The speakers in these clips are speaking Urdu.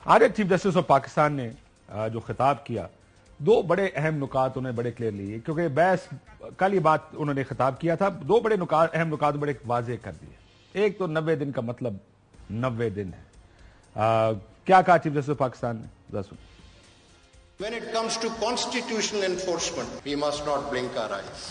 آج چیف جسٹس آف پاکستان نے جو خطاب کیا دو بڑے اہم نکات انہیں بڑے کلیئرلی کیونکہ بحث کل یہ بات انہوں نے خطاب کیا تھا دو بڑے اہم نکات بڑے واضح کر دیے. ایک تو 90 دن کا مطلب 90 دن ہے. کیا کہا چیف جسٹس آف پاکستان نے؟ When it comes to constitutional enforcement, we must not blink our eyes.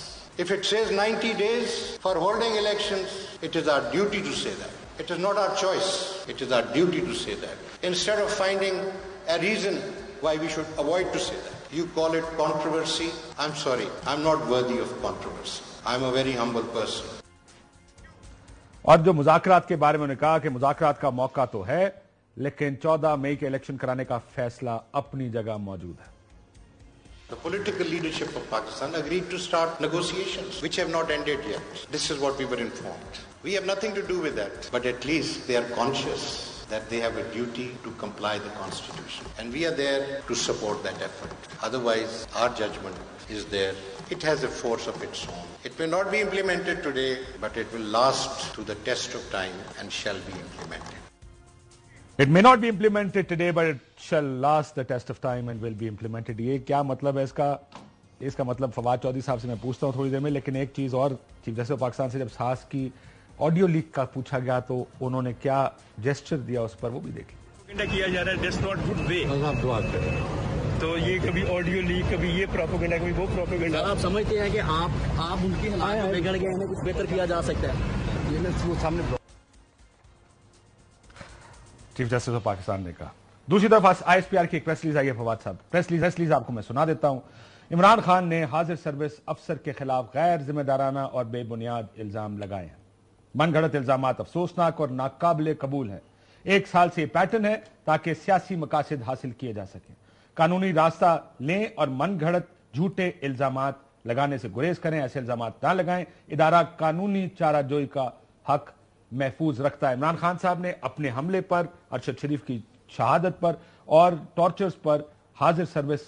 If it says 90 days for holding elections, it is our duty to say that. It is not our choice. It is our duty to say that. Instead of finding a reason why we should avoid to say that. You call it controversy. I'm sorry. I'm not worthy of controversy. I'm a very humble person. اور جو مذاکرات کے بارے میں انہوں نے کہا کہ مذاکرات کا موقع تو ہے لیکن 14 مئی کے الیکشن کرانے کا فیصلہ اپنی جگہ موجود ہے. The political leadership of Pakistan agreed to start negotiations, which have not ended yet. This is what we were informed. We have nothing to do with that, but at least they are conscious that they have a duty to comply the Constitution. And we are there to support that effort. Otherwise, our judgment is there. It has a force of its own. It may not be implemented today, but it will last to the test of time and shall be implemented. It may not be implemented today, but it shall last the test of time and will be implemented. یہ کیا مطلب ہے اس کا مطلب فواد چودھری صاحب سے میں پوچھتا ہوں تھوڑی دیر میں. لیکن ایک چیز اور چیف جسٹس آف پاکستان سے جب ساس کی آڈیو لیک کا پوچھا گیا تو انہوں نے کیا جیسچر دیا اس پر وہ بھی دیکھ لیں. کیا جا رہا ہے دیٹس ناٹ گڈ وے. تو یہ کبھی آڈیو لیک کبھی یہ پروپیگنڈا کبھی وہ پروپیگنڈا. آپ سمجھتے ہیں کہ آپ ان کی حالات بگڑ گئے ہیں کچھ بہتر کیا جا سکتا ہے؟ یہ سامنے چیف جسٹس آف پاکستان نے کہا. دوسری طرف آئی ایس پی آر کی ایک پریس ریلیز آئی ہے فواد صاحب. پریس ریلیز آپ کو میں سنا دیتا ہوں. عمران خان نے حاضر سروس افسر کے خلاف غیر ذمہ دارانہ اور بے بنیاد الزام لگائے ہیں. من گھڑت الزامات افسوسناک اور ناقابل قبول ہیں. 1 سال سے یہ پیٹرن ہے تاکہ سیاسی مقاصد حاصل کیے جا سکیں. قانونی راستہ لیں اور من گھڑت جھوٹے الزامات لگانے سے گریز کریں. ایسے الزامات نہ لگائیں. ادارہ قانونی چارہ جوئی کا حق محفوظ رکھتا ہے. عمران خان صاحب نے اپنے حملے پر ارشد شریف کی شہادت پر اور ٹارچرز پر حاضر سروس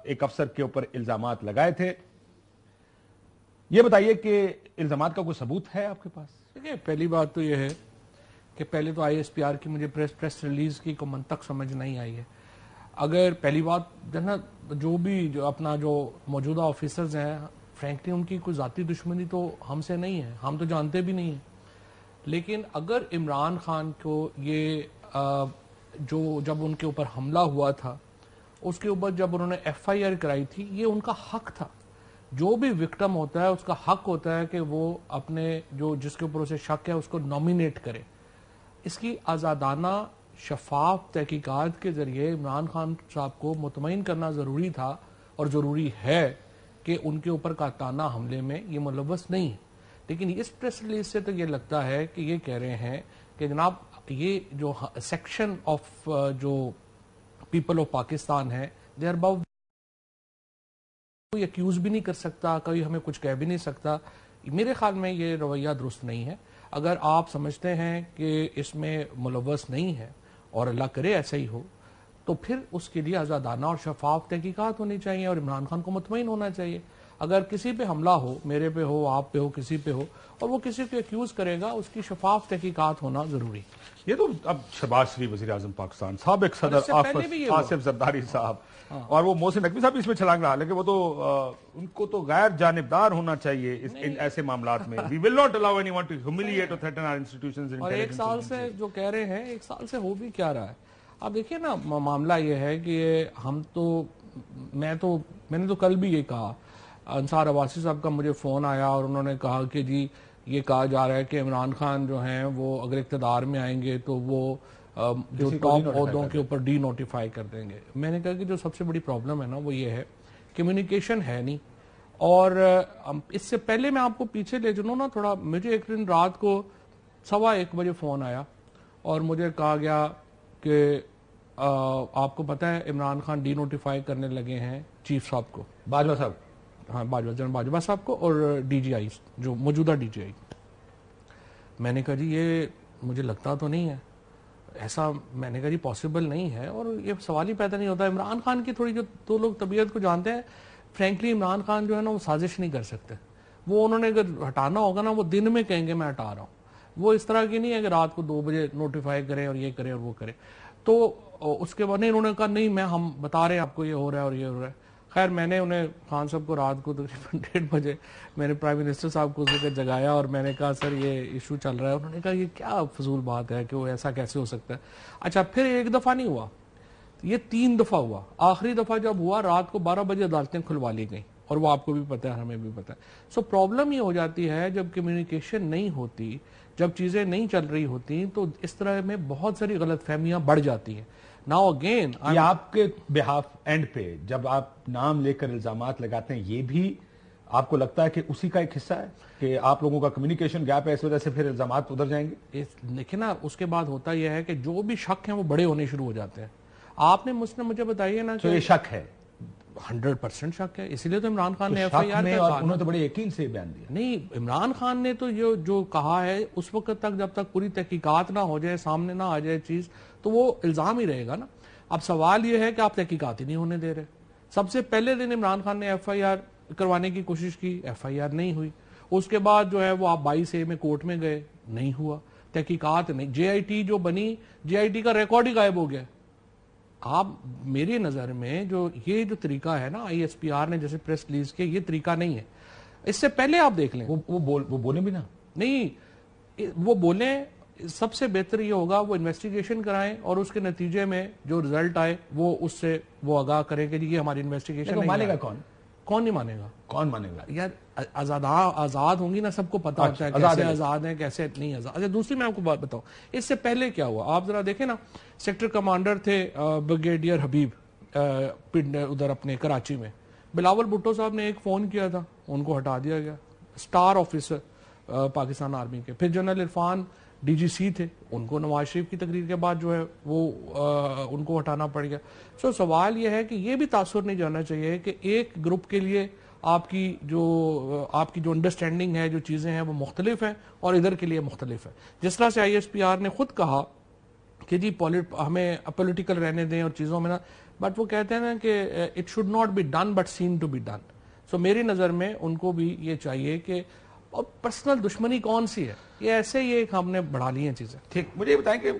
ایک افسر کے اوپر الزامات لگائے تھے. یہ بتائیے کہ الزامات کا کوئی ثبوت ہے آپ کے پاس؟ دیکھیں پہلی بات تو یہ ہے کہ پہلے تو آئی ایس پی آر کی مجھے پریس ریلیز کی کو منطق سمجھ نہیں آئی ہے. اگر پہلی بات جو اپنا جو موجودہ آفیسرز ہیں فرینکلی ان کی کوئی ذاتی دشمنی تو ہم سے نہیں ہے, ہم تو جانتے بھی نہیں ہیں. لیکن اگر عمران خان کو یہ جب ان کے اوپر حملہ ہوا تھا اس کے اوپر جب انہوں نے ایف آئی آر کرائی تھی, یہ ان کا حق تھا. جو بھی وکٹم ہوتا ہے اس کا حق ہوتا ہے کہ وہ اپنے جس کے اوپر اسے شک ہے اس کو نامینیٹ کرے. اس کی آزادانہ شفاف تحقیقات کے ذریعے عمران خان صاحب کو مطمئن کرنا ضروری تھا اور ضروری ہے کہ ان کے اوپر قاطعانہ حملے میں یہ ملوث نہیں ہے. لیکن اس پریس ریلیز سے تو یہ لگتا ہے کہ یہ کہہ رہے ہیں کہ جناب یہ جو سیکشن آف جو پیپل آف پاکستان ہے دے آر اباؤٹ, کوئی ایکیوز بھی نہیں کر سکتا, کوئی ہمیں کچھ کہہ بھی نہیں سکتا. میرے خیال میں یہ رویہ درست نہیں ہے. اگر آپ سمجھتے ہیں کہ اس میں ملوث نہیں ہے اور اللہ کرے ایسا ہی ہو تو پھر اس کے لیے آزادانہ اور شفاف تحقیقات ہونی چاہیے اور عمران خان کو مطمئن ہونا چاہیے. اگر کسی پہ حملہ ہو, میرے پہ ہو, آپ پہ ہو, کسی پہ ہو, اور وہ کسی کو ایکیوز کرے گا اس کی شفاف تحقیقات ہونا ضروری. یہ تو اب شہباز شریف وزیر اعظم پاکستان, سابق صدر آصف زرداری صاحب اور وہ محسن نقوی صاحب بھی اس میں چھلانگ رہا, لیکن وہ تو ان کو تو غیر جانبدار ہونا چاہیے ان ایسے معاملات میں. We will not allow anyone to humiliate or threaten our institutions. اور 1 سال سے جو کہہ رہے ہیں 1 سال سے ہو بھی کیا رہا ہے. اب دیکھیے نا معاملہ یہ ہے کہ میں نے تو کل بھی یہ کہا, انصار عباسی صاحب کا مجھے فون آیا اور انہوں نے کہا کہ جی یہ کہا جا رہا ہے کہ عمران خان جو ہیں وہ اگر اقتدار میں آئیں گے تو وہ جو ٹاپ عہدوں کے اوپر ڈی نوٹیفائی کر دیں گے. میں نے کہا کہ جو سب سے بڑی پرابلم ہے نا وہ یہ ہے کمیونیکیشن ہے نہیں. اور اس سے پہلے میں آپ کو پیچھے لے چلوں نا تھوڑا, مجھے ایک دن رات کو 1:15 بجے فون آیا اور مجھے کہا گیا کہ آپ کو پتہ ہے عمران خان ڈی نوٹیفائی کرنے لگے ہیں چیف صاحب کو, باجوہ صاحب, ہاں جنرل باجوہ صاحب کو اور ڈی جی آئی جو موجودہ ڈی جی آئی. میں نے کہا جی یہ مجھے لگتا تو نہیں ہے ایسا. میں نے کہا جی پاسبل نہیں ہے اور یہ سوال ہی پیدا نہیں ہوتا. عمران خان کی تھوڑی جو دو لوگ طبیعت کو جانتے ہیں, فرینکلی عمران خان جو ہے نا وہ سازش نہیں کر سکتے. وہ انہوں نے اگر ہٹانا ہوگا نا وہ دن میں کہیں گے میں ہٹا رہا ہوں. وہ اس طرح کی نہیں ہے کہ رات کو 2 بجے نوٹیفائی کریں اور یہ کریں اور وہ کریں. تو اس کے بعد نہیں، انہوں نے کہا نہیں میں ہم بتا رہے ہیں آپ کو یہ ہو رہا ہے اور یہ ہو رہا ہے. خیر میں نے انہیں خان صاحب کو رات کو تقریباً 1:30 بجے میں نے پرائم منسٹر صاحب کو اس وقت جگایا اور میں نے کہا سر یہ ایشو چل رہا ہے. انہوں نے کہا یہ کیا فضول بات ہے کہ وہ ایسا کیسے ہو سکتا ہے. اچھا پھر ایک دفعہ نہیں ہوا، یہ 3 دفعہ ہوا. آخری دفعہ جب ہوا رات کو 12 بجے عدالتیں کھلوا لی گئیں، اور وہ آپ کو بھی پتہ ہے ہمیں بھی پتہ ہے. سو پرابلم یہ ہو جاتی ہے جب کمیونیکیشن نہیں ہوتی، جب چیزیں نہیں چل رہی ہوتی تو اس طرح میں بہت ساری غلط فہمیاں بڑھ جاتی ہیں. ناؤ اگین یہ آپ کے بہاف اینڈ پہ جب آپ نام لے کر الزامات لگاتے ہیں، یہ بھی آپ کو لگتا ہے کہ اسی کا ایک حصہ ہے کہ آپ لوگوں کا کمیونیکیشن گیپ ہے، اس وجہ سے پھر الزامات ادھر جائیں گے؟ دیکھیں نا اس کے بعد ہوتا یہ ہے کہ جو بھی شک ہیں وہ بڑے ہونے شروع ہو جاتے ہیں. آپ نے مجھے بتائیے نا تو یہ شک ہے 100% شک ہے. اسی لیے تو عمران خان نے ایف آئی آر اور انہوں نے تو بڑے یقین سے بیان دیا. نہیں، عمران خان نے تو جو کہا ہے اس وقت تک جب تک پوری تحقیقات نہ ہو جائے، سامنے نہ آ جائے چیز، تو وہ الزام ہی رہے گا نا. اب سوال یہ ہے کہ آپ تحقیقات ہی نہیں ہونے دے رہے. سب سے پہلے دن عمران خان نے ایف آئی آر کروانے کی کوشش کی، ایف آئی آر نہیں ہوئی. اس کے بعد جو ہے وہ آپ 22A میں کورٹ میں گئے، نہیں ہوا، تحقیقات نہیں. جے آئی ٹی جو بنی، جے آئی ٹی کا ریکارڈ ہی غائب ہو گیا. آپ میری نظر میں یہ جو طریقہ ہے نا آئی ایس پی آر نے جیسے پریس ریلیز کے، یہ طریقہ نہیں ہے. اس سے پہلے آپ دیکھ لیں وہ بولیں بھی نا. نہیں، وہ بولیں، سب سے بہتر یہ ہوگا وہ انویسٹیگیشن کرائیں اور اس کے نتیجے میں جو رزلٹ آئے وہ اس سے وہ آگاہ کریں کہ یہ ہماری انویسٹیگیشن نہیں. مانے گا کون نہیں مانے گا؟ کون مانے گا یار؟ آزاد ہوں گی نا، سب کو پتا ہوتا ہے کیسے آزاد ہیں کیسے نہیں آزاد. اچھا دوسری میں آپ کو بات بتاؤں، اس سے پہلے کیا ہوا آپ ذرا دیکھیں نا. سیکٹر کمانڈر تھے بریگیڈیئر حبیب پنڈ ادھر اپنے کراچی میں. بلاول بھٹو صاحب نے ایک فون کیا تھا، ان کو ہٹا دیا گیا. سٹار آفیسر پاکستان آرمی کے. پھر جنرل عرفان ڈی جی سی تھے، ان کو نواز شریف کی تقریر کے بعد جو ہے وہ ان کو ہٹانا پڑ گیا. سو سوال یہ ہے کہ یہ بھی تاثر نہیں جانا چاہیے کہ ایک گروپ کے لیے آپ کی جو انڈرسٹینڈنگ ہے، جو چیزیں ہیں وہ مختلف ہیں اور ادھر کے لیے مختلف ہے. جس طرح سے آئی ایس پی آر نے خود کہا کہ جی ہمیں پولیٹیکل رہنے دیں اور چیزوں میں نا، بٹ وہ کہتے ہیں نا کہ it should not be done but seen to be done. So میری نظر میں ان کو بھی یہ چاہیے کہ اور پرسنل دشمنی کون سی ہے، یہ ایسے ہی ایک ہم نے بڑھا لی ہیں چیزیں. ٹھیک، مجھے یہ بتائیں کہ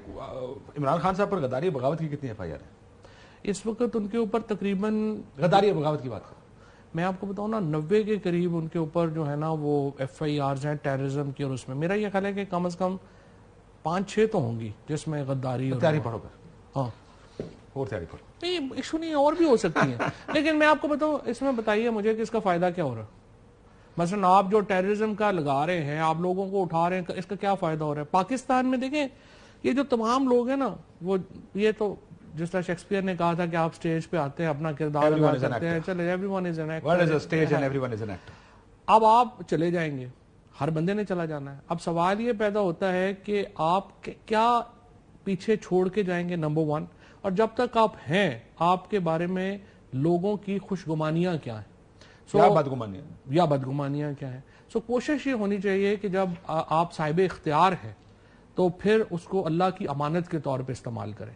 عمران خان صاحب پر غداری بغاوت کی کتنی ایف آئی آر ہے اس وقت ان کے اوپر؟ تقریباً غداری بغاوت کی بات کریں میں آپ کو بتاؤں نا 90 کے قریب ان کے اوپر جو ہے نا وہ ایف آئی آرز ہیں ٹیررزم کی، اور اس میں میرا یہ خیال ہے کہ کم از کم 5-6 تو ہوں گی جس میں غداری پڑھو کر. ہاں اور تیاری پڑھو. نہیں ایشو نہیں، اور بھی ہو سکتی ہیں. لیکن میں آپ کو بتاؤں اس میں بتائیے مجھے کہ اس کا فائدہ کیا ہو رہا ہے. مثلا آپ جو ٹیررزم کا لگا رہے ہیں، آپ لوگوں کو اٹھا رہے ہیں، اس کا کیا فائدہ ہو رہا ہے؟ پاکستان میں دیکھیں یہ جو تمام لوگ ہیں نا، وہ یہ تو جس طرح شیکسپیئر نے کہا تھا کہ آپ سٹیج پہ آتے ہیں اپنا کردار ادا کرتے ہیں، چلے every one is an actor. اب آپ چلے جائیں گے، ہر بندے نے چلا جانا ہے. اب سوال یہ پیدا ہوتا ہے کہ آپ کیا پیچھے چھوڑ کے جائیں گے، نمبر 1. اور جب تک آپ ہیں آپ کے بارے میں لوگوں کی خوشگمانیاں کیا ہیں یا بدگمانیاں کیا ہیں. سو کوشش یہ ہونی چاہیے کہ جب آپ صاحب اختیار ہیں تو پھر اس کو اللہ کی امانت کے طور پہ استعمال کریں.